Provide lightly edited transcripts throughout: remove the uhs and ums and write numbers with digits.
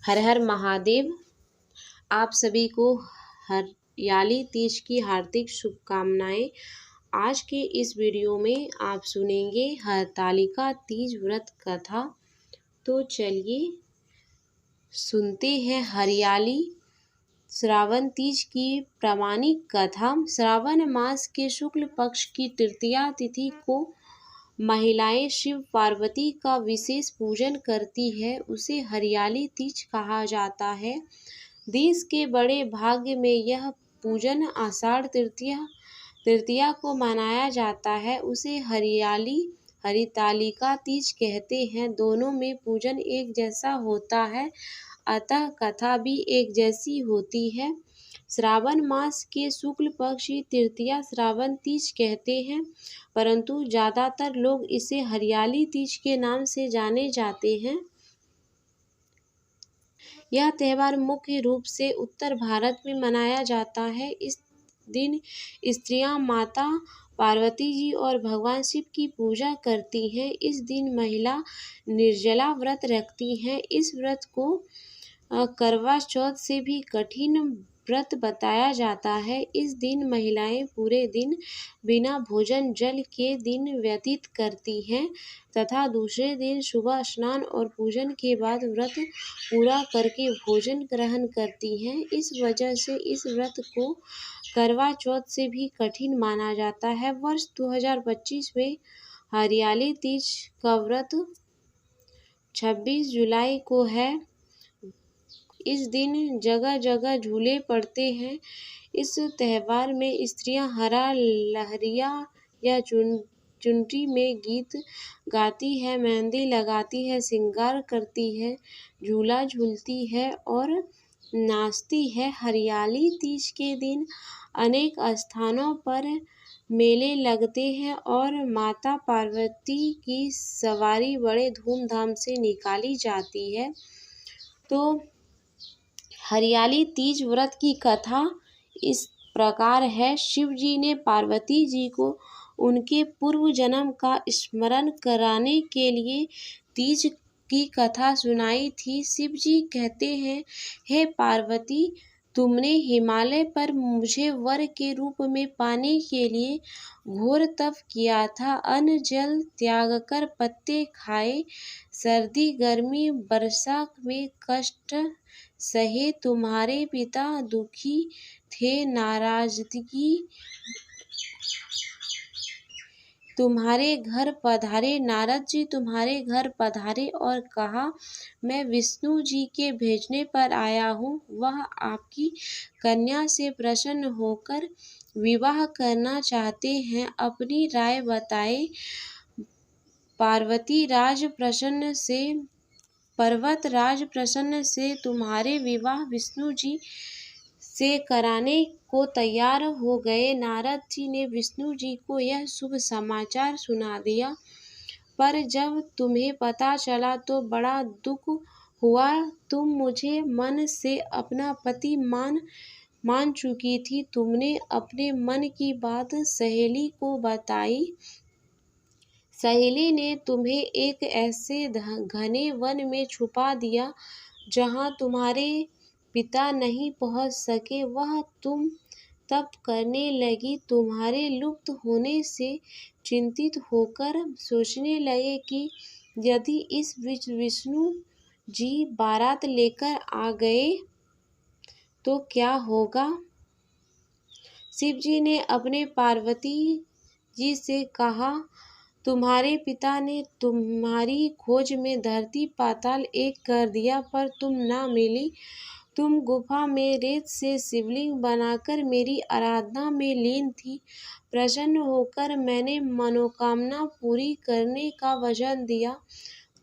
हर हर महादेव। आप सभी को हरियाली तीज की हार्दिक शुभकामनाएं। आज के इस वीडियो में आप सुनेंगे हरतालिका तीज व्रत कथा। तो चलिए सुनते हैं हरियाली श्रावण तीज की प्रामाणिक कथा। श्रावण मास के शुक्ल पक्ष की तृतीया तिथि को महिलाएं शिव पार्वती का विशेष पूजन करती है, उसे हरियाली तीज कहा जाता है। देश के बड़े भाग में यह पूजन आषाढ़ तृतीया को मनाया जाता है, उसे हरितालिका तीज कहते हैं। दोनों में पूजन एक जैसा होता है, अतः कथा भी एक जैसी होती है। श्रावण मास के शुक्ल पक्ष की तृतीया श्रावण तीज कहते हैं, परंतु ज़्यादातर लोग इसे हरियाली तीज के नाम से जाने जाते हैं। यह त्यौहार मुख्य रूप से उत्तर भारत में मनाया जाता है। इस दिन स्त्रियां माता पार्वती जी और भगवान शिव की पूजा करती हैं। इस दिन महिला निर्जला व्रत रखती हैं। इस व्रत को करवा चौथ से भी कठिन व्रत बताया जाता है। इस दिन महिलाएं पूरे दिन बिना भोजन जल के दिन व्यतीत करती हैं तथा दूसरे दिन सुबह स्नान और पूजन के बाद व्रत पूरा करके भोजन ग्रहण करती हैं। इस वजह से इस व्रत को करवा चौथ से भी कठिन माना जाता है। वर्ष 2025 में हरियाली तीज का व्रत 26 जुलाई को है। इस दिन जगह जगह झूले पड़ते हैं। इस त्यौहार में स्त्रियां हरा लहरिया या चुनरी में गीत गाती है, मेहंदी लगाती है, श्रृंगार करती है, झूला झूलती है और नाचती है। हरियाली तीज के दिन अनेक स्थानों पर मेले लगते हैं और माता पार्वती की सवारी बड़े धूमधाम से निकाली जाती है। तो हरियाली तीज व्रत की कथा इस प्रकार है। शिव जी ने पार्वती जी को उनके पूर्व जन्म का स्मरण कराने के लिए तीज की कथा सुनाई थी। शिव जी कहते हैं, हे पार्वती, तुमने हिमालय पर मुझे वर के रूप में पाने के लिए घोर तप किया था। अन्न जल त्याग कर पत्ते खाए, सर्दी गर्मी वर्षा में कष्ट सहे। तुम्हारे पिता दुखी थे, नारद जी तुम्हारे घर पधारे और कहा, मैं विष्णु जी के भेजने पर आया हूँ। वह आपकी कन्या से प्रसन्न होकर विवाह करना चाहते हैं, अपनी राय बताए। पर्वतराज प्रसन्न से तुम्हारे विवाह विष्णु जी से कराने को तैयार हो गए। नारद जी ने विष्णु जी को यह शुभ समाचार सुना दिया, पर जब तुम्हें पता चला तो बड़ा दुख हुआ। तुम मुझे मन से अपना पति मान चुकी थी। तुमने अपने मन की बात सहेली को बताई। सहेली ने तुम्हें एक ऐसे घने वन में छुपा दिया जहाँ तुम्हारे पिता नहीं पहुँच सके। वह तुम तप करने लगी। तुम्हारे लुप्त होने से चिंतित होकर सोचने लगे कि यदि इस बीच विष्णु जी बारात लेकर आ गए तो क्या होगा। शिव जी ने अपने पार्वती जी से कहा, तुम्हारे पिता ने तुम्हारी खोज में धरती पाताल एक कर दिया, पर तुम ना मिली। तुम गुफा में रेत से शिवलिंग बनाकर मेरी आराधना में लीन थी। प्रसन्न होकर मैंने मनोकामना पूरी करने का वचन दिया।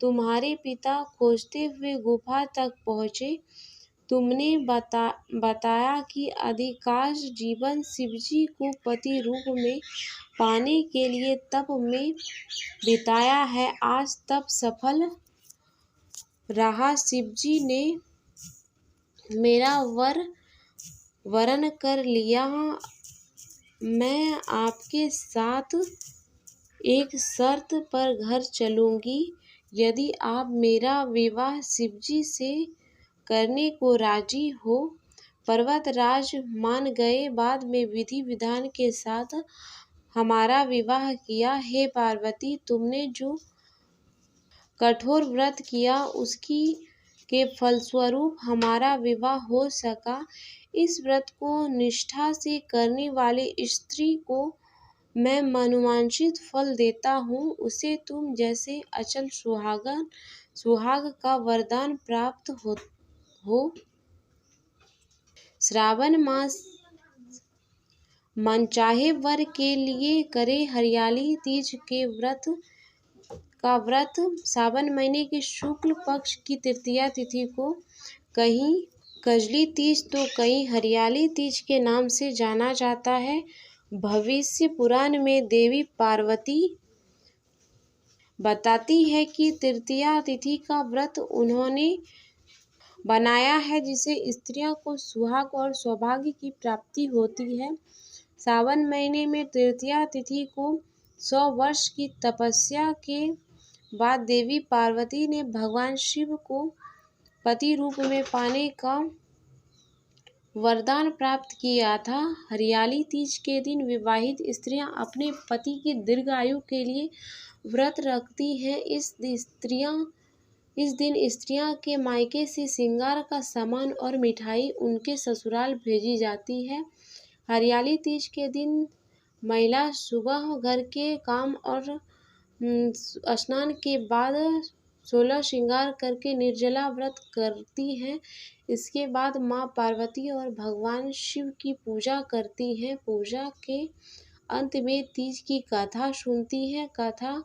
तुम्हारे पिता खोजते हुए गुफा तक पहुँचे। तुमने बताया कि अधिकांश जीवन शिवजी को पति रूप में पाने के लिए तप में बिताया है। आज तप सफल रहा। शिवजी ने मेरा वरण कर लिया। मैं आपके साथ एक शर्त पर घर चलूंगी। यदि आप मेरा विवाह शिवजी से करने को राजी हो। पर्वतराज मान गए। बाद में विधि विधान के साथ हमारा विवाह किया। हे पार्वती, तुमने जो कठोर व्रत किया उसकी के फलस्वरूप हमारा विवाह हो सका। इस व्रत को निष्ठा से करने वाली स्त्री को मैं मनोवांछित फल देता हूँ। उसे तुम जैसे अचल सुहाग का वरदान प्राप्त हो। श्रावण मास मनचाहे वर के लिए करे। हरियाली तीज के व्रत सावन महीने के शुक्ल पक्ष की तृतीया तिथि को कहीं कजली तीज तो कहीं हरियाली तीज के नाम से जाना जाता है। भविष्य पुराण में देवी पार्वती बताती है कि तृतीया तिथि का व्रत उन्होंने बनाया है जिसे स्त्रियों को सुहाग और सौभाग्य की प्राप्ति होती है। सावन महीने में तृतीया तिथि को 100 वर्ष की तपस्या के बाद देवी पार्वती ने भगवान शिव को पति रूप में पाने का वरदान प्राप्त किया था। हरियाली तीज के दिन विवाहित स्त्रियां अपने पति की दीर्घायु के लिए व्रत रखती हैं। इस दिन स्त्रियां के मायके से श्रृंगार का सामान और मिठाई उनके ससुराल भेजी जाती है। हरियाली तीज के दिन महिला सुबह घर के काम और स्नान के बाद 16 श्रृंगार करके निर्जला व्रत करती हैं। इसके बाद माँ पार्वती और भगवान शिव की पूजा करती हैं। पूजा के अंत में तीज की कथा सुनती हैं। कथा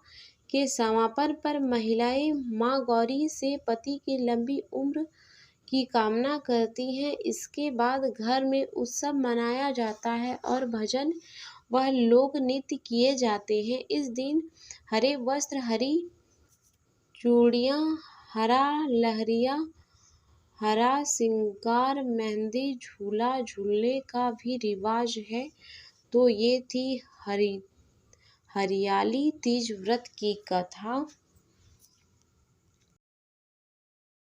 के समापन पर महिलाएं माँ गौरी से पति की लंबी उम्र की कामना करती हैं। इसके बाद घर में उत्सव मनाया जाता है और भजन व लोक नृत्य किए जाते हैं। इस दिन हरे वस्त्र, हरी चूड़ियाँ, हरा लहरिया, हरा श्रृंगार, मेहंदी, झूला झूलने का भी रिवाज है। तो ये थी हरियाली तीज व्रत की कथा।